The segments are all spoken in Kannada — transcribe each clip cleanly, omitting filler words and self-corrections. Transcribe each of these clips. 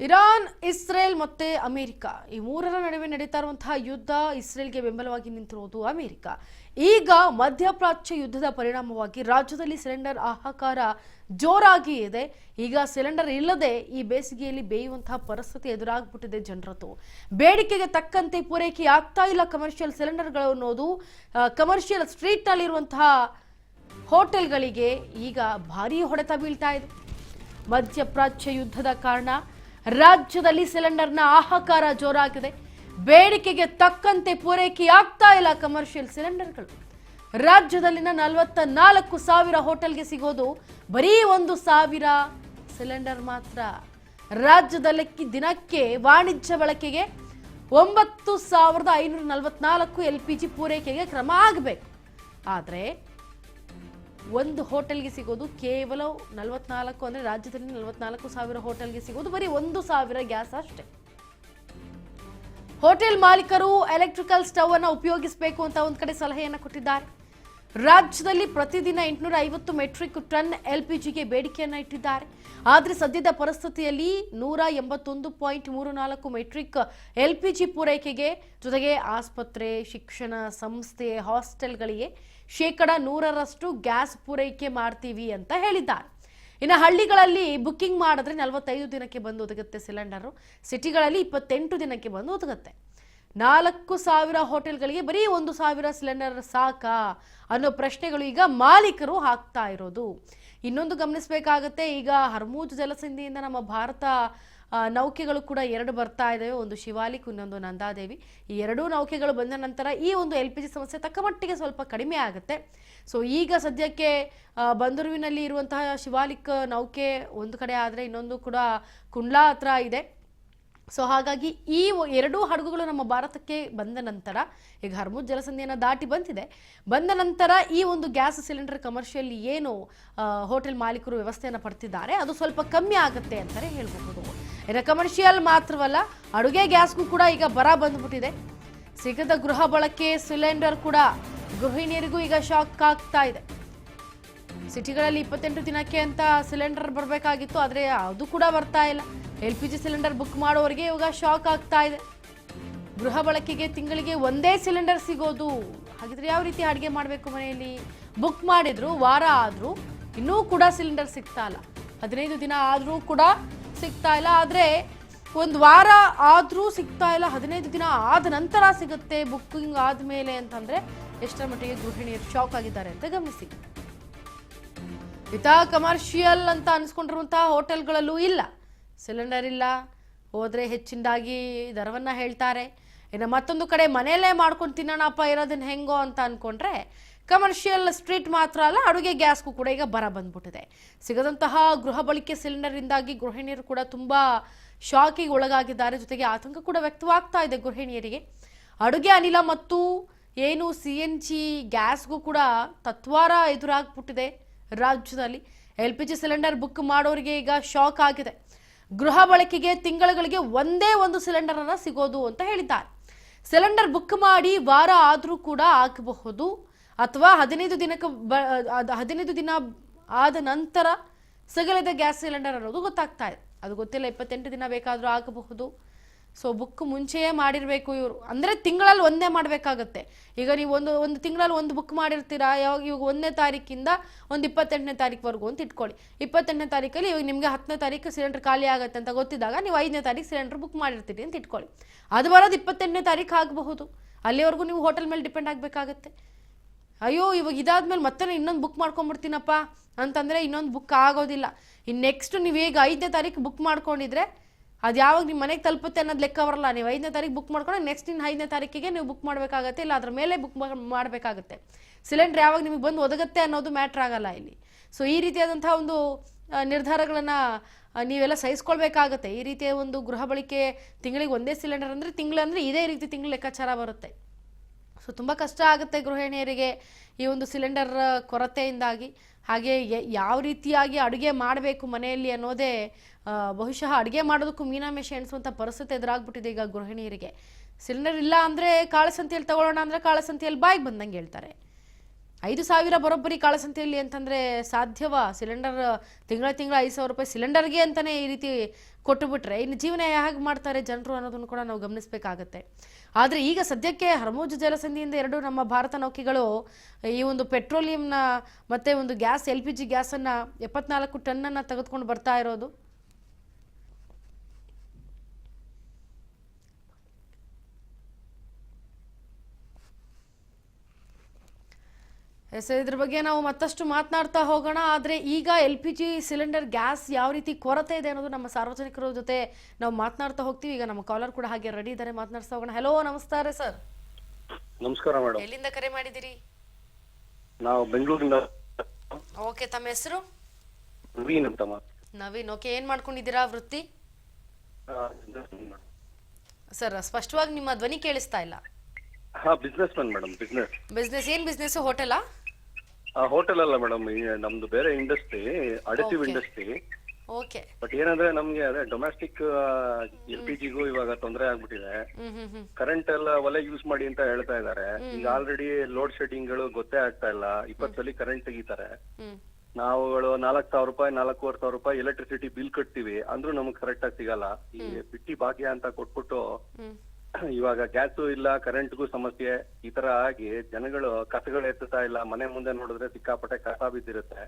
ಇರಾನ್, ಇಸ್ರೇಲ್ ಮತ್ತೆ ಅಮೆರಿಕ ಈ ಮೂರರ ನಡುವೆ ನಡೀತಾ ಇರುವಂತಹ ಯುದ್ಧ, ಇಸ್ರೇಲ್ಗೆ ಬೆಂಬಲವಾಗಿ ನಿಂತಿರುವುದು ಅಮೆರಿಕ. ಈಗ ಮಧ್ಯಪ್ರಾಚ್ಯ ಯುದ್ಧದ ಪರಿಣಾಮವಾಗಿ ರಾಜ್ಯದಲ್ಲಿ ಸಿಲಿಂಡರ್ ಹಾಹಾಕಾರ ಜೋರಾಗಿ ಇದೆ. ಈಗ ಸಿಲಿಂಡರ್ ಇಲ್ಲದೆ ಈ ಬೇಸಿಗೆಯಲ್ಲಿ ಬೇಯುವಂತಹ ಪರಿಸ್ಥಿತಿ ಎದುರಾಗ್ಬಿಟ್ಟಿದೆ ಜನರದ್ದು. ಬೇಡಿಕೆಗೆ ತಕ್ಕಂತೆ ಪೂರೈಕೆ ಆಗ್ತಾ ಇಲ್ಲ ಕಮರ್ಷಿಯಲ್ ಸಿಲಿಂಡರ್ಗಳು ಅನ್ನೋದು ಕಮರ್ಷಿಯಲ್ ಸ್ಟ್ರೀಟ್ ನಲ್ಲಿರುವಂತಹ ಹೋಟೆಲ್ಗಳಿಗೆ ಈಗ ಭಾರೀ ಹೊಡೆತ ಬೀಳ್ತಾ ಇದೆ. ಮಧ್ಯಪ್ರಾಚ್ಯ ಯುದ್ಧದ ಕಾರಣ ರಾಜ್ಯದಲ್ಲಿ ಸಿಲಿಂಡರ್ನ ಹಾಹಾಕಾರ ಜೋರಾಗಿದೆ. ಬೇಡಿಕೆಗೆ ತಕ್ಕಂತೆ ಪೂರೈಕೆಯಾಗ್ತಾ ಇಲ್ಲ ಕಮರ್ಷಿಯಲ್ ಸಿಲಿಂಡರ್ಗಳು. ರಾಜ್ಯದಲ್ಲಿನ 44,000 ಹೋಟೆಲ್ಗೆ ಸಿಗೋದು ಬರೀ 1,000 ಸಿಲಿಂಡರ್ ಮಾತ್ರ. ರಾಜ್ಯದಲ್ಲಿ ದಿನಕ್ಕೆ ವಾಣಿಜ್ಯ ಬಳಕೆಗೆ 9,544 LPG ಪೂರೈಕೆಗೆ ಕ್ರಮ ಆಗಬೇಕು. ಆದರೆ ಒಂದು ಹೋಟೆಲ್ಗೆ ಸಿಗೋದು ಕೇವಲ 44, ಅಂದರೆ ರಾಜ್ಯದಲ್ಲಿ 44,000 ಹೋಟೆಲ್ಗೆ ಸಿಗೋದು ಬರೀ 1,000 ಗ್ಯಾಸ್ ಅಷ್ಟೇ. ಹೋಟೆಲ್ ಮಾಲೀಕರು ಎಲೆಕ್ಟ್ರಿಕಲ್ ಸ್ಟವ್ ಅನ್ನು ಉಪಯೋಗಿಸಬೇಕು ಅಂತ ಒಂದು ಕಡೆ ಸಲಹೆಯನ್ನು ಕೊಟ್ಟಿದ್ದಾರೆ. ರಾಜ್ಯದಲ್ಲಿ ಪ್ರತಿದಿನ 850 ಮೆಟ್ರಿಕ್ ಟನ್ LPGಗೆ ಬೇಡಿಕೆಯನ್ನು ಇಟ್ಟಿದ್ದಾರೆ. ಆದರೆ ಸದ್ಯದ ಪರಿಸ್ಥಿತಿಯಲ್ಲಿ 181.34 ಮೆಟ್ರಿಕ್ LPG ಪೂರೈಕೆಗೆ, ಜೊತೆಗೆ ಆಸ್ಪತ್ರೆ, ಶಿಕ್ಷಣ ಸಂಸ್ಥೆ, ಹಾಸ್ಟೆಲ್ಗಳಿಗೆ 100% ಗ್ಯಾಸ್ ಪೂರೈಕೆ ಮಾಡ್ತೀವಿ ಅಂತ ಹೇಳಿದ್ದಾರೆ. ಇನ್ನು ಹಳ್ಳಿಗಳಲ್ಲಿ ಬುಕ್ಕಿಂಗ್ ಮಾಡಿದ್ರೆ 45 ದಿನಕ್ಕೆ ಬಂದು ಒದಗುತ್ತೆ ಸಿಲಿಂಡರು. ಸಿಟಿಗಳಲ್ಲಿ 28 ದಿನಕ್ಕೆ ಬಂದು ಒದಗುತ್ತೆ. 4,000 ಹೋಟೆಲ್ಗಳಿಗೆ ಬರೀ 1,000 ಸಿಲಿಂಡರ್ ಸಾಕಾ ಅನ್ನೋ ಪ್ರಶ್ನೆಗಳು ಈಗ ಮಾಲೀಕರು ಹಾಕ್ತಾ ಇರೋದು. ಇನ್ನೊಂದು ಗಮನಿಸಬೇಕಾಗತ್ತೆ, ಈಗ ಹರ್ಮೂಜ್ ಜಲಸಂಧಿಯಿಂದ ನಮ್ಮ ಭಾರತ ನೌಕೆಗಳು ಕೂಡ 2 ಬರ್ತಾ ಇದ್ದಾವೆ. ಒಂದು ಶಿವಾಲಿಕ್, ಇನ್ನೊಂದು ನಂದಾದೇವಿ. ಈ 2 ನೌಕೆಗಳು ಬಂದ ನಂತರ ಈ ಒಂದು LPG ಸಮಸ್ಯೆ ತಕ್ಕ ಮಟ್ಟಿಗೆ ಸ್ವಲ್ಪ ಕಡಿಮೆ ಆಗುತ್ತೆ. ಸೊ ಈಗ ಸದ್ಯಕ್ಕೆ ಬಂದರುವಿನಲ್ಲಿ ಇರುವಂತಹ ಶಿವಾಲಿಕ್ ನೌಕೆ ಒಂದು ಕಡೆ ಆದರೆ ಇನ್ನೊಂದು ಕೂಡ ಕುಂಡ್ಲಾ ಹತ್ರ ಇದೆ. ಸೊ ಹಾಗಾಗಿ ಈ 2 ಹಡಗುಗಳು ನಮ್ಮ ಭಾರತಕ್ಕೆ ಬಂದ ನಂತರ, ಈಗ ಹರ್ಮುಜ್ ಜಲಸಂಧಿಯನ್ನು ದಾಟಿ ಬಂದ ನಂತರ ಈ ಒಂದು ಗ್ಯಾಸ್ ಸಿಲಿಂಡರ್ ಕಮರ್ಷಿಯಲ್ ಏನು ಹೋಟೆಲ್ ಮಾಲೀಕರು ವ್ಯವಸ್ಥೆಯನ್ನು ಪಡ್ತಿದ್ದಾರೆ ಅದು ಸ್ವಲ್ಪ ಕಮ್ಮಿ ಆಗುತ್ತೆ ಅಂತಲೇ ಹೇಳ್ಬಹುದು. ಇನ್ನು ಕಮರ್ಷಿಯಲ್ ಮಾತ್ರವಲ್ಲ, ಅಡುಗೆ ಗ್ಯಾಸ್ಗೂ ಕೂಡ ಈಗ ಬರ ಬಂದ್ಬಿಟ್ಟಿದೆ. ಸಿಗದ ಗೃಹ ಬಳಕೆ ಸಿಲಿಂಡರ್ ಕೂಡ ಗೃಹಿಣಿಯರಿಗೂ ಈಗ ಶಾಕ್ ಆಗ್ತಾ ಇದೆ. ಸಿಟಿಗಳಲ್ಲಿ 28 ದಿನಕ್ಕೆ ಅಂತ ಸಿಲಿಂಡರ್ ಬರಬೇಕಾಗಿತ್ತು, ಆದರೆ ಅದು ಕೂಡ ಬರ್ತಾ ಇಲ್ಲ. LPG ಸಿಲಿಂಡರ್ ಬುಕ್ ಮಾಡೋರಿಗೆ ಇವಾಗ ಶಾಕ್ ಆಗ್ತಾ ಇದೆ. ಗೃಹ ಬಳಕೆಗೆ ತಿಂಗಳಿಗೆ ಒಂದೇ ಸಿಲಿಂಡರ್ ಸಿಗೋದು. ಹಾಗಿದ್ರೆ ಯಾವ ರೀತಿ ಅಡುಗೆ ಮಾಡಬೇಕು ಮನೆಯಲ್ಲಿ? ಬುಕ್ ಮಾಡಿದ್ರು ವಾರ ಆದರೂ ಇನ್ನೂ ಕೂಡ ಸಿಲಿಂಡರ್ ಸಿಗ್ತಾ ಇಲ್ಲ. 15 ದಿನ ಆದರೂ ಕೂಡ ಸಿಗ್ತಾ ಇಲ್ಲ. ಆದರೆ ಒಂದು ವಾರ ಆದರೂ ಸಿಗ್ತಾ ಇಲ್ಲ, 15 ದಿನ ಆದ ನಂತರ ಸಿಗುತ್ತೆ ಬುಕ್ಕಿಂಗ್ ಆದಮೇಲೆ ಅಂತಂದರೆ ಎಷ್ಟರ ಮಟ್ಟಿಗೆ ಗೃಹಿಣಿಯರು ಶಾಕ್ ಆಗಿದ್ದಾರೆ ಅಂತ ಗಮನಿಸಿ. ಕಮರ್ಷಿಯಲ್ ಅಂತ ಅನ್ಸ್ಕೊಂಡಿರುವಂತಹ ಹೋಟೆಲ್ಗಳಲ್ಲೂ ಇಲ್ಲ, ಸಿಲಿಂಡರ್ ಇಲ್ಲ, ಹೋದರೆ ಹೆಚ್ಚಿನದಾಗಿ ದರವನ್ನು ಹೇಳ್ತಾರೆ. ಇನ್ನು ಮತ್ತೊಂದು ಕಡೆ ಮನೆಯಲ್ಲೇ ಮಾಡ್ಕೊಂಡು ತಿನ್ನೋಣಪ್ಪ ಇರೋದನ್ನ ಹೆಂಗೋ ಅಂತ ಅಂದ್ಕೊಂಡ್ರೆ ಕಮರ್ಷಿಯಲ್ ಸ್ಟ್ರೀಟ್ ಮಾತ್ರ ಅಲ್ಲ, ಅಡುಗೆ ಗ್ಯಾಸ್ಗೂ ಕೂಡ ಈಗ ಬರ ಬಂದ್ಬಿಟ್ಟಿದೆ. ಸಿಗದಂತಹ ಗೃಹ ಬಳಕೆ ಸಿಲಿಂಡರಿಂದಾಗಿ ಗೃಹಿಣಿಯರು ಕೂಡ ತುಂಬ ಶಾಕಿಗೆ ಒಳಗಾಗಿದ್ದಾರೆ. ಜೊತೆಗೆ ಆತಂಕ ಕೂಡ ವ್ಯಕ್ತವಾಗ್ತಾ ಇದೆ ಗೃಹಿಣಿಯರಿಗೆ. ಅಡುಗೆ ಅನಿಲ ಮತ್ತು ಏನು CNG ಗ್ಯಾಸ್ಗೂ ಕೂಡ ತತ್ವಾರ ಎದುರಾಗ್ಬಿಟ್ಟಿದೆ. ರಾಜ್ಯದಲ್ಲಿ LPG ಸಿಲಿಂಡರ್ ಬುಕ್ ಮಾಡೋರಿಗೆ ಈಗ ಶಾಕ್ ಆಗಿದೆ. ಗೃಹ ಬಳಕೆಗೆ ತಿಂಗಳಿಗೆ ಒಂದೇ ಒಂದು ಸಿಲಿಂಡರ್ ಅನ್ನ ಸಿಗೋದು ಅಂತ ಹೇಳಿದ್ದಾರೆ. ಸಿಲಿಂಡರ್ ಬುಕ್ ಮಾಡಿ ವಾರ ಆದರೂ ಕೂಡ ಆಗಬಹುದು, ಅಥವಾ 15 ದಿನ ಆದ ನಂತರ ಸಿಗಲಿದೆ ಗ್ಯಾಸ್ ಸಿಲಿಂಡರ್ ಅನ್ನೋದು ಗೊತ್ತಾಗ್ತಾ ಇದೆ. ಅದು ಗೊತ್ತಿಲ್ಲ, 28 ದಿನ ಬೇಕಾದರೂ ಆಗಬಹುದು. ಸೊ ಬುಕ್ ಮುಂಚೆಯೇ ಮಾಡಿರಬೇಕು ಇವರು, ಅಂದರೆ ತಿಂಗಳಲ್ಲಿ ಒಂದೇ ಮಾಡಬೇಕಾಗತ್ತೆ. ಈಗ ನೀವು ಒಂದು ತಿಂಗಳಲ್ಲಿ ಒಂದು ಬುಕ್ ಮಾಡಿರ್ತೀರಾ, ಇವಾಗ 1ನೇ ತಾರೀಕಿಂದ ಒಂದು 28ನೇ ತಾರೀಕುವರೆಗೂ ಅಂತ ಇಟ್ಕೊಳ್ಳಿ. 28ನೇ ತಾರೀಕಲ್ಲಿ ಇವಾಗ ನಿಮಗೆ 10ನೇ ತಾರೀಕು ಸಿಲಿಂಡರ್ ಖಾಲಿ ಆಗುತ್ತೆ ಅಂತ ಗೊತ್ತಿದ್ದಾಗ ನೀವು 5ನೇ ತಾರೀಕು ಸಿಲಿಂಡರ್ ಬುಕ್ ಮಾಡಿರ್ತೀರಿ ಅಂತ ಇಟ್ಕೊಳ್ಳಿ. ಅದು ಬರೋದು 28ನೇ ತಾರೀಕು ಆಗಬಹುದು. ಅಲ್ಲಿವರೆಗೂ ನೀವು ಹೋಟೆಲ್ ಮೇಲೆ ಡಿಪೆಂಡ್ ಆಗಬೇಕಾಗತ್ತೆ. ಅಯ್ಯೋ ಇವಾಗ ಇದಾದ್ಮೇಲೆ ಮತ್ತೆ ಇನ್ನೊಂದು ಬುಕ್ ಮಾಡ್ಕೊಂಡ್ಬಿಡ್ತೀನಪ್ಪ ಅಂತಂದರೆ ಇನ್ನೊಂದು ಬುಕ್ ಆಗೋದಿಲ್ಲ. ಇನ್ನು ನೆಕ್ಸ್ಟ್ ನೀವು ಈಗ 5ನೇ ತಾರೀಕು ಬುಕ್ ಮಾಡ್ಕೊಂಡಿದ್ರೆ ಅದು ಯಾವಾಗ ನಿಮ್ಮ ಮನೆಗೆ ತಲುಪುತ್ತೆ ಅನ್ನೋದು ಲೆಕ್ಕ ಬರಲ್ಲ. ನೀವು 5ನೇ ತಾರೀಕು ಬುಕ್ ಮಾಡ್ಕೊಂಡ್ರೆ ನೆಕ್ಸ್ಟ್ ಇನ್ನು 5ನೇ ತಾರೀಕಿಗೆ ನೀವು ಬುಕ್ ಮಾಡಬೇಕಾಗತ್ತೆ, ಇಲ್ಲ ಅದ್ರ ಮೇಲೆ ಬುಕ್ ಮಾಡಬೇಕಾಗತ್ತೆ. ಸಿಲಿಂಡರ್ ಯಾವಾಗ ನಿಮಗೆ ಬಂದು ಒದಗುತ್ತೆ ಅನ್ನೋದು ಮ್ಯಾಟ್ರ್ ಆಗಲ್ಲ ಇಲ್ಲಿ. ಸೊ ಈ ರೀತಿಯಾದಂಥ ಒಂದು ನಿರ್ಧಾರಗಳನ್ನು ನೀವೆಲ್ಲ ಸಹಿಸ್ಕೊಳ್ಬೇಕಾಗತ್ತೆ. ಈ ರೀತಿಯ ಒಂದು ಗೃಹ ಬಳಕೆ ತಿಂಗಳಿಗೆ ಒಂದೇ ಸಿಲಿಂಡರ್ ಅಂದರೆ ತಿಂಗಳಂದರೆ ಇದೇ ರೀತಿ ತಿಂಗಳು ಲೆಕ್ಕಾಚಾರ ಬರುತ್ತೆ. ಸೊ ತುಂಬ ಕಷ್ಟ ಆಗುತ್ತೆ ಗೃಹಿಣಿಯರಿಗೆ ಈ ಒಂದು ಸಿಲಿಂಡರ್ ಕೊರತೆಯಿಂದಾಗಿ. ಹಾಗೆ ಯಾವ ರೀತಿಯಾಗಿ ಅಡುಗೆ ಮಾಡಬೇಕು ಮನೆಯಲ್ಲಿ ಅನ್ನೋದೇ ಬಹುಶಃ ಅಡುಗೆ ಮಾಡೋದಕ್ಕೂ ಮೀನಾಮೇಷ ಎಣಿಸುವಂಥ ಪರಿಸ್ಥಿತಿ ಎದುರಾಗ್ಬಿಟ್ಟಿದೆ ಈಗ ಗೃಹಿಣಿಯರಿಗೆ. ಸಿಲಿಂಡರ್ ಇಲ್ಲ ಅಂದರೆ ಕಾಳಸಂತೆಯಲ್ಲಿ ತಗೊಳ್ಳೋಣ ಅಂದರೆ ಕಾಳಸಂತೆಯಲ್ಲಿ ಬಾಯಿಗೆ ಬಂದಂಗೆ ಹೇಳ್ತಾರೆ. 5,000 ಬರೋಬ್ಬರಿ ಕಾಳಸಂತೆಯಲ್ಲಿ ಅಂತಂದ್ರೆ ಸಾಧ್ಯವಾ? ಸಿಲಿಂಡರ್ ತಿಂಗಳ 5,000 ರೂಪಾಯಿ ಸಿಲಿಂಡರ್ಗೆ ಅಂತಾನೆ ಈ ರೀತಿ ಕೊಟ್ಟು ಬಿಟ್ರೆ ಇನ್ನು ಜೀವನ ಹೇಗೆ ಮಾಡ್ತಾರೆ ಜನರು ಅನ್ನೋದನ್ನು ಕೂಡ ನಾವು ಗಮನಿಸಬೇಕಾಗತ್ತೆ. ಆದರೆ ಈಗ ಸದ್ಯಕ್ಕೆ ಹರ್ಮುಜ್ ಜಲಸಂಧಿಯಿಂದ 2 ನಮ್ಮ ಭಾರತ ನೌಕೆಗಳು ಈ ಒಂದು ಪೆಟ್ರೋಲಿಯಂನ ಮತ್ತೆ ಒಂದು ಗ್ಯಾಸ್ LPG ಗ್ಯಾಸನ್ನು 74 ಟನ್ನನ್ನು ತೆಗೆದುಕೊಂಡು ಬರ್ತಾ ಇರೋದು. ಇದ್ರ ಬಗ್ಗೆ ನಾವು ಮತ್ತಷ್ಟು ಮಾತನಾಡ್ತಾ ಹೋಗೋಣ. ಆದರೆ ಈಗ LPG ಸಿಲಿಂಡರ್ ಗ್ಯಾಸ್ ಯಾವ ರೀತಿ ಕೊರತೆ ಇದೆ ಅನ್ನೋದು ನಮ್ಮ ಸಾರ್ವಜನಿಕರ ಜೊತೆ ನಾವು ಮಾತನಾಡ್ತಾ ಹೋಗ್ತೀವಿ. ಈಗ ನಮ್ಮ ಕಾಲರ್ ಕೂಡ ಹಾಗೆ ರೆಡಿ ಇದ್ದಾರೆ, ಮಾತನಾಡ್ತಾ ಹೋಗೋಣ. ಹಲೋ, ನಮಸ್ಕಾರ ಸರ್. ನಮಸ್ಕಾರ ಮೇಡಮ್. ಎಲ್ಲಿಂದ ಕರೆ ಮಾಡಿದಿರಿ? ನಾವು ಬೆಂಗಳೂರಿಂದ. ಓಕೆ, ತಮ್ಮ ಹೆಸರು? ನವೀನ್ ಅಂತ. ನವೀನ್, ಓಕೆ. ಏನ್ ಮಾಡ್ಕೊಂಡಿದ್ದೀರಾ ವೃತ್ತಿ? ಸರ್, ಸ್ಪಷ್ಟವಾಗಿ ನಿಮ್ಮ ಧ್ವನಿ ಕೇಳಿಸ್ತಾ ಇಲ್ಲ. Business man madam. ಬಿಸ್ನೆಸ್ ಏನ್ ಬಿಸ್ನೆಸ್? ಹೋಟೆಲಾ? ಹೋಟೆಲ್ ಅಲ್ಲ ಮೇಡಮ್, ನಮ್ದು ಬೇರೆ industry, additive industry. Okay. But ಏನಂದ್ರೆ ನಮ್ಗೆ ಅದೇ ಡೊಮೆಸ್ಟಿಕ್ LPGಗೂ ಇವಾಗ ತೊಂದರೆ ಆಗ್ಬಿಟ್ಟಿದೆ. ಕರೆಂಟ್ ಎಲ್ಲ ಒಲೆ ಯೂಸ್ ಮಾಡಿ ಅಂತ ಹೇಳ್ತಾ ಇದಾರೆ. ಈಗ ಆಲ್ರೆಡಿ ಲೋಡ್ ಶೆಡ್ಡಿಂಗ್ ಗಳು ಗೊತ್ತೇ ಆಗ್ತಾ ಇಲ್ಲ. 20 ಸಲ ಕರೆಂಟ್ ತೆಗಿತಾರೆ. ನಾವುಗಳು 4,000 ರೂಪಾಯಿ 4,500 ರೂಪಾಯಿ ಎಲೆಕ್ಟ್ರಿಸಿಟಿ ಬಿಲ್ ಕಟ್ತೀವಿ, ಅಂದ್ರೂ ನಮಗ್ ಕರೆಕ್ಟ್ ಆಗಿ ಸಿಗಲ್ಲ. ಈ ಬಿಟ್ಟಿ ಭಾಗ್ಯ ಅಂತ ಕೊಟ್ಬಿಟ್ಟು ಇವಾಗ ಗ್ಯಾಸು ಇಲ್ಲ, ಕರೆಂಟ್ಗೂ ಸಮಸ್ಯೆ. ಈ ತರ ಆಗಿ ಜನಗಳು ಕಸಗಳು ಎತ್ತುತ್ತಾ ಇಲ್ಲ. ಮನೆ ಮುಂದೆ ನೋಡಿದ್ರೆ ಸಿಕ್ಕಾಪಟ್ಟೆ ಕಸ ಬಿದ್ದಿರುತ್ತೆ.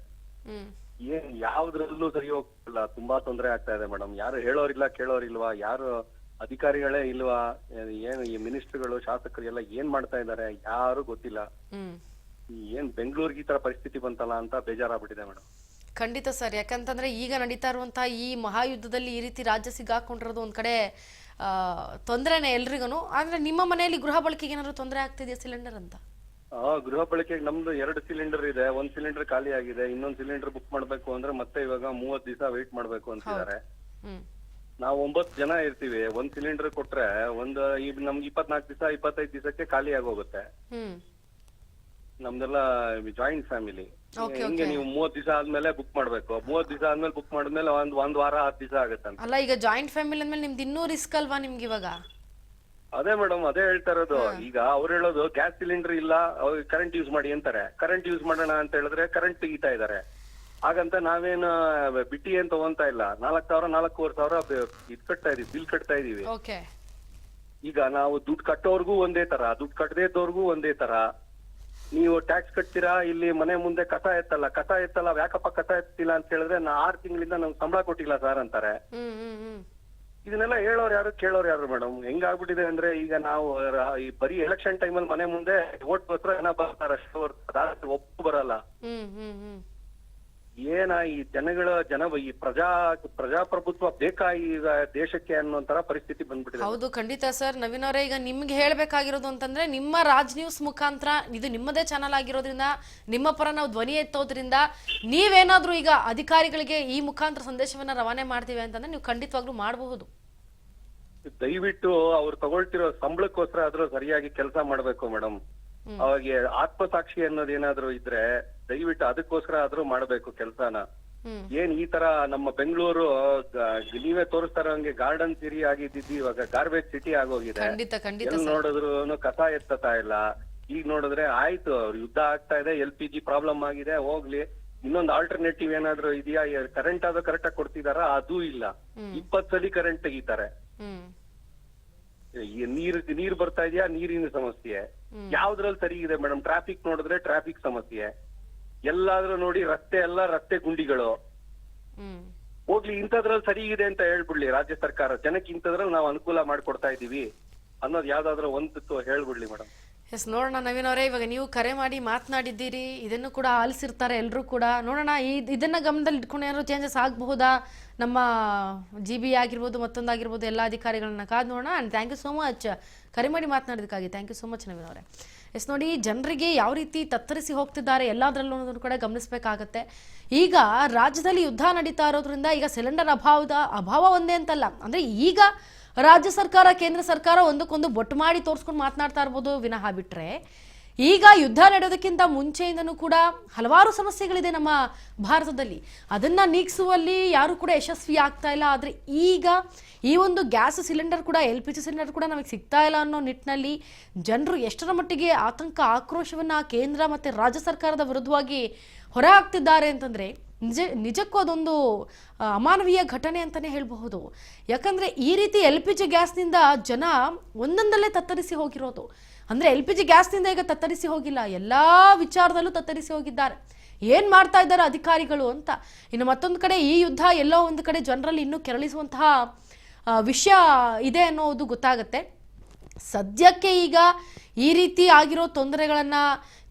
ಏನ್ ಯಾವ್ದ್ರಲ್ಲೂ ಸರಿ ಹೋಗ್ತಿಲ್ಲ. ತುಂಬಾ ತೊಂದರೆ ಆಗ್ತಾ ಇದೆ ಮೇಡಮ್. ಯಾರು ಹೇಳೋರಿಲ್ಲ, ಕೇಳೋರಿಲ್ವಾ, ಯಾರು ಅಧಿಕಾರಿಗಳೇ ಇಲ್ವಾ, ಏನು ಈ ಮಿನಿಸ್ಟರ್ಗಳು ಶಾಸಕರು ಎಲ್ಲ ಏನ್ ಮಾಡ್ತಾ ಇದಾರೆ ಯಾರು ಗೊತ್ತಿಲ್ಲ. ಏನ್ ಬೆಂಗಳೂರಿಗೆ ಈ ತರ ಪರಿಸ್ಥಿತಿ ಬಂತಲ್ಲ ಅಂತ ಬೇಜಾರಾಗ್ಬಿಟ್ಟಿದೆ ಮೇಡಮ್. ಖಂಡಿತ ಸರ್. ಯಾಕಂತಂದ್ರೆ ಈಗ ನಡೀತಾ ಇರುವಂತಹ ಈ ಮಹಾಯುದ್ಧದಲ್ಲಿ ಈ ರೀತಿ ರಾಜ್ಯ ಸಿಗಾಕೊಂಡಿರೋದು ಒಂದ್ ಕಡೆ ತೊಂದರೆನೆ ಎಲ್ರಿಗೂ. ಆದ್ರೆ ನಿಮ್ಮ ಮನೆಯಲ್ಲಿ ಗೃಹ ಬಳಕೆಗೆ ಏನಾದ್ರು ತೊಂದರೆ ಆಗ್ತಿದೆಯಾ ಸಿಲಿಂಡರ್ ಅಂತ? ಗೃಹ ಬಳಕೆಗೆ ನಮ್ದು 2 ಸಿಲಿಂಡರ್ ಇದೆ. 1 ಸಿಲಿಂಡರ್ ಖಾಲಿ ಆಗಿದೆ. ಇನ್ನೊಂದು ಸಿಲಿಂಡರ್ ಬುಕ್ ಮಾಡ್ಬೇಕು ಅಂದ್ರೆ ಮತ್ತೆ ಇವಾಗ 30 ದಿವಸ ವೇಟ್ ಮಾಡ್ಬೇಕು ಅಂತಿದ್ದಾರೆ. ನಾವು 9 ಜನ ಇರ್ತೀವಿ. 1 ಸಿಲಿಂಡರ್ ಕೊಟ್ರೆ ಈಗ ನಮ್ಗೆ 24 ದಿವಸ 25 ದಿವಸಕ್ಕೆ ಖಾಲಿ ಆಗೋಗುತ್ತೆ. ನಮ್ದೆಲ್ಲ ಜಾಯಿಂಟ್ ಫ್ಯಾಮಿಲಿ. ಹಿಂಗೆ ನೀವು 30 ದಿವಸ ಆದ್ಮೇಲೆ ಬುಕ್ ಮಾಡ್ಬೇಕು. 30 ದಿವಸ ಆದ್ಮೇಲೆ ಬುಕ್ ಮಾಡಿದ್ಮೇಲೆ ಒಂದ್ ವಾರ 10 ದಿವಸ ಆಗುತ್ತೆ. ಅಲ್ಲ, ಈಗ ಜಾಯಿಂಟ್ ಫ್ಯಾಮಿಲಿ ಅಂದ್ಮೇಲೆ ನಿಮ್ದು ಇನ್ನೂ ರಿಸ್ಕ್ ಅಲ್ವಾ ನಿಮ್ಗೆ ಇವಾಗ? ಅದೇ ಮೇಡಮ್, ಅದೇ ಹೇಳ್ತಾ ಇರೋದು. ಈಗ ಅವ್ರು ಹೇಳೋದು ಗ್ಯಾಸ್ ಸಿಲಿಂಡರ್ ಇಲ್ಲ, ಕರೆಂಟ್ ಯೂಸ್ ಮಾಡಿ ಅಂತಾರೆ. ಕರೆಂಟ್ ಯೂಸ್ ಮಾಡೋಣ ಅಂತ ಹೇಳಿದ್ರೆ ಕರೆಂಟ್ ತೆಗಿತಾ ಇದಾರೆ. ಹಾಗಂತ ನಾವೇನು ಬಿಟ್ಟಿ ಏನ್ ತಗೊಂತಾ ಇಲ್ಲ. 4,000 4,500 ಇದ್ ಕಟ್ತಾ ಇದೀವಿ, ಬಿಲ್ ಕಟ್ತಾ ಇದೀವಿ. ಈಗ ನಾವು ದುಡ್ಡು ಕಟ್ಟೋರ್ಗೂ ಒಂದೇ ತರ, ದುಡ್ಡು ಕಟ್ಟದೇ ಇದ್ದವ್ರಿಗೂ ಒಂದೇ ತರ. ನೀವು ಟ್ಯಾಕ್ಸ್ ಕಟ್ತೀರಾ, ಇಲ್ಲಿ ಮನೆ ಮುಂದೆ ಕಸ ಎತ್ತಲ್ಲ, ಯಾಕಪ್ಪ ಕಸ ಎತ್ತಿಲ್ಲ ಅಂತ ಹೇಳಿದ್ರೆ 6 ತಿಂಗಳಿಂದ ನಮ್ಗೆ ಸಂಬಳ ಕೊಟ್ಟಿಲ್ಲ ಸರ್ ಅಂತಾರೆ. ಇದನ್ನೆಲ್ಲ ಹೇಳೋರು ಯಾರು, ಕೇಳೋರು ಯಾರು ಮೇಡಮ್? ಹೆಂಗಾಗ್ಬಿಟ್ಟಿದೆ ಅಂದ್ರೆ ಈಗ ನಾವು ಈ ಬರೀ ಎಲೆಕ್ಷನ್ ಟೈಮಲ್ಲಿ ಮನೆ ಮುಂದೆ ವೋಟ್ ಬರ್ತಾರೆ, ಜನ ಬರ್ತಾರೆ ಅಷ್ಟೇ, ಒಪ್ಪು ಬರಲ್ಲ. ಏನ ಈ ಈ ಪ್ರಜಾಪ್ರಭುತ್ವ ಬೇಕಾ ಈಗ ದೇಶಕ್ಕೆ ಅನ್ನೋ ತರ ಪರಿಸ್ಥಿತಿ ಬಂದ್ಬಿಟ್ಟಿದೆ. ಹೌದು, ಖಂಡಿತ ಸರ್. ನವೀನ್ ಅವರೇ, ಈಗ ನಿಮ್ಗೆ ಹೇಳ್ಬೇಕಾಗಿರೋದು ಅಂತಂದ್ರೆ ನಿಮ್ಮ ರಾಜ್ ನ್ಯೂಸ್ ಮುಖಾಂತರ, ಇದು ನಿಮ್ಮದೇ ಚಾನಲ್ ಆಗಿರೋದ್ರಿಂದ, ನಿಮ್ಮ ಪರ ನಾವು ಧ್ವನಿ ಎತ್ತೋದ್ರಿಂದ, ನೀವೇನಾದ್ರೂ ಈಗ ಅಧಿಕಾರಿಗಳಿಗೆ ಈ ಮುಖಾಂತರ ಸಂದೇಶವನ್ನ ರವಾನೆ ಮಾಡ್ತೀವಿ ಅಂತಂದ್ರೆ ನೀವು ಖಂಡಿತವಾಗ್ಲೂ ಮಾಡಬಹುದು. ದಯವಿಟ್ಟು ಅವ್ರು ತಗೊಳ್ತಿರೋ ಸಂಬಳಕ್ಕೋಸ್ಕರ ಆದ್ರೂ ಸರಿಯಾಗಿ ಕೆಲಸ ಮಾಡ್ಬೇಕು ಮೇಡಮ್. ಅವಾಗ ಆತ್ಮಸಾಕ್ಷಿ ಅನ್ನೋದು ಏನಾದ್ರು ಇದ್ರೆ ದಯವಿಟ್ಟು ಅದಕ್ಕೋಸ್ಕರ ಆದ್ರೂ ಮಾಡ್ಬೇಕು ಕೆಲ್ಸಾನ. ಏನ್ ಈ ತರ ನಮ್ಮ ಬೆಂಗಳೂರು ನೀವೇ ತೋರಿಸ್ತಾರ ಹಂಗೆ ಗಾರ್ಡನ್ ಸಿಟಿ ಆಗಿದ್ದು ಇವಾಗ ಗಾರ್ಬೇಜ್ ಸಿಟಿ ಆಗೋಗಿದೆ. ಎಲ್ಲಿ ನೋಡಿದ್ರು ಕಸ ಎತ್ತತಾ ಇಲ್ಲ. ಈಗ ನೋಡಿದ್ರೆ ಆಯ್ತು, ಯುದ್ಧ ಆಗ್ತಾ ಇದೆ, LPG ಪ್ರಾಬ್ಲಮ್ ಆಗಿದೆ, ಹೋಗ್ಲಿ, ಇನ್ನೊಂದು ಆಲ್ಟರ್ನೇಟಿವ್ ಏನಾದ್ರು ಇದೆಯಾ? ಕರೆಂಟ್ ಆದ್ರೂ ಕರೆಕ್ಟ್ ಆಗಿ ಕೊಡ್ತಿದಾರ? ಅದೂ ಇಲ್ಲ. 20 ಸಲ ಕರೆಂಟ್ ತೆಗಿತಾರೆ. ನೀರ್ ಬರ್ತಾ ಇದೆಯಾ? ನೀರಿನ ಸಮಸ್ಯೆ. ಯಾವ್ದ್ರಲ್ಲಿ ಸರಿ ಇದೆ ಮೇಡಮ್? ಟ್ರಾಫಿಕ್ ನೋಡಿದ್ರೆ ಟ್ರಾಫಿಕ್ ಸಮಸ್ಯೆ. ಎಲ್ಲಾದ್ರೂ ನೋಡಿ ರಸ್ತೆ ಗುಂಡಿಗಳು. ಹೋಗ್ಲಿ, ಇಂಥದ್ರಲ್ಲಿ ಸರಿ ಇದೆ ಅಂತ ಹೇಳ್ಬಿಡ್ಲಿ ರಾಜ್ಯ ಸರ್ಕಾರ. ಜನಕ್ಕೆ ಇಂಥದ್ರಲ್ಲಿ ನಾವು ಅನುಕೂಲ ಮಾಡ್ಕೊಡ್ತಾ ಇದೀವಿ ಅನ್ನೋದು ಯಾವ್ದಾದ್ರು ಒಂದು ಹೇಳ್ಬಿಡ್ಲಿ ಮೇಡಮ್. ಎಸ್, ನೋಡೋಣ ನವೀನ್ ಅವರೇ, ಇವಾಗ ನೀವು ಕರೆ ಮಾಡಿ ಮಾತನಾಡಿದ್ದೀರಿ, ಇದನ್ನು ಕೂಡ ಆಲಿಸಿರ್ತಾರೆ ಎಲ್ಲರೂ ಕೂಡ. ನೋಡೋಣ ಇದನ್ನ ಗಮನದಲ್ಲಿ ಇಟ್ಕೊಂಡು ಏನಾದ್ರು ಚೇಂಜಸ್ ಆಗಬಹುದಾ? ನಮ್ಮ GB ಆಗಿರ್ಬೋದು, ಮತ್ತೊಂದಾಗಿರ್ಬೋದು, ಎಲ್ಲ ಅಧಿಕಾರಿಗಳನ್ನ ಕಾದು ನೋಡೋಣ. And thank you so much ಕರೆ ಮಾಡಿ ಮಾತನಾಡೋದಕ್ಕಾಗಿ. Thank you so much Naveen ಅವರೇ. ಎಸ್, ನೋಡಿ ಜನರಿಗೆ ಯಾವ ರೀತಿ ತತ್ತರಿಸಿ ಹೋಗ್ತಿದ್ದಾರೆ ಎಲ್ಲದರಲ್ಲೂ ಅನ್ನೋದನ್ನು ಕೂಡ ಗಮನಿಸಬೇಕಾಗತ್ತೆ. ಈಗ ರಾಜ್ಯದಲ್ಲಿ ಯುದ್ಧ ನಡೀತಾ ಇರೋದ್ರಿಂದ ಈಗ ಸಿಲಿಂಡರ್ ಅಭಾವ ಒಂದೇ ಅಂತಲ್ಲ, ಅಂದರೆ ಈಗ ರಾಜ್ಯ ಸರ್ಕಾರ ಕೇಂದ್ರ ಸರ್ಕಾರ ಒಂದಕ್ಕೊಂದು ಬೊಟ್ಟು ಮಾಡಿ ತೋರಿಸ್ಕೊಂಡು ಮಾತನಾಡ್ತಾ ಇರ್ಬೋದು ವಿನಃ ಬಿಟ್ರೆ ಈಗ ಯುದ್ಧ ನಡೆಯೋದಕ್ಕಿಂತ ಮುಂಚೆಯಿಂದನೂ ಕೂಡ ಹಲವಾರು ಸಮಸ್ಯೆಗಳಿದೆ ನಮ್ಮ ಭಾರತದಲ್ಲಿ. ಅದನ್ನ ನೀಗಿಸುವಲ್ಲಿ ಯಾರು ಕೂಡ ಯಶಸ್ವಿ ಆಗ್ತಾ ಇಲ್ಲ. ಆದರೆ ಈಗ ಈ ಒಂದು ಗ್ಯಾಸ್ ಸಿಲಿಂಡರ್ ಕೂಡ LPG ಸಿಲಿಂಡರ್ ಕೂಡ ನಮಗೆ ಸಿಗ್ತಾ ಇಲ್ಲ ಅನ್ನೋ ನಿಟ್ಟಿನಲ್ಲಿ ಜನರು ಎಷ್ಟರ ಮಟ್ಟಿಗೆ ಆತಂಕ ಆಕ್ರೋಶವನ್ನ ಕೇಂದ್ರ ಮತ್ತೆ ರಾಜ್ಯ ಸರ್ಕಾರದ ವಿರುದ್ಧವಾಗಿ ಹೊರ ಹಾಕ್ತಿದ್ದಾರೆ ಅಂತಂದ್ರೆ ನಿಜಕ್ಕೂ ಅದೊಂದು ಅಮಾನವೀಯ ಘಟನೆ ಅಂತಾನೆ ಹೇಳಬಹುದು. ಯಾಕಂದ್ರೆ ಈ ರೀತಿ LPG ಗ್ಯಾಸ್ನಿಂದ ಜನ ಒಂದೊಂದಲ್ಲೇ ತತ್ತರಿಸಿ ಹೋಗಿರೋದು. ಅಂದ್ರೆ LPG ಗ್ಯಾಸ್ನಿಂದ ಈಗ ತತ್ತರಿಸಿ ಹೋಗಿಲ್ಲ, ಎಲ್ಲಾ ವಿಚಾರದಲ್ಲೂ ತತ್ತರಿಸಿ ಹೋಗಿದ್ದಾರೆ. ಏನ್ ಮಾಡ್ತಾ ಇದ್ದಾರೆ ಅಧಿಕಾರಿಗಳು ಅಂತ. ಇನ್ನು ಮತ್ತೊಂದು ಕಡೆ ಈ ಯುದ್ಧ ಎಲ್ಲೋ ಒಂದು ಕಡೆ ಜನರಲ್ಲಿ ಇನ್ನೂ ಕೆರಳಿಸುವಂತಹ ವಿಷಯ ಇದೆ ಅನ್ನೋದು ಗೊತ್ತಾಗತ್ತೆ. ಸದ್ಯಕ್ಕೆ ಈಗ ಈ ರೀತಿ ಆಗಿರೋ ತೊಂದರೆಗಳನ್ನ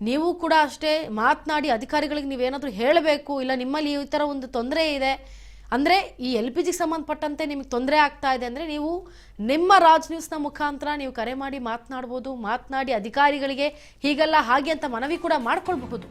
ನೀವು ಕೂಡ ಅಷ್ಟೇ ಮಾತನಾಡಿ ಅಧಿಕಾರಿಗಳಿಗೆ ನೀವೇನಾದರೂ ಹೇಳಬೇಕು. ಇಲ್ಲ ನಿಮ್ಮಲ್ಲಿ ಈ ಥರ ಒಂದು ತೊಂದರೆ ಇದೆ ಅಂದರೆ ಈ LPG ಸಂಬಂಧಪಟ್ಟಂತೆ ನಿಮಗೆ ತೊಂದರೆ ಆಗ್ತಾ ಇದೆ ಅಂದರೆ ನೀವು ನಿಮ್ಮ ರಾಜ್ ನ್ಯೂಸ್ನ ಮುಖಾಂತರ ನೀವು ಕರೆ ಮಾಡಿ ಮಾತನಾಡ್ಬೋದು. ಮಾತನಾಡಿ ಅಧಿಕಾರಿಗಳಿಗೆ ಹೀಗಲ್ಲ ಹಾಗೆ ಅಂತ ಮನವಿ ಕೂಡ ಮಾಡ್ಕೊಳ್ಬಹುದು.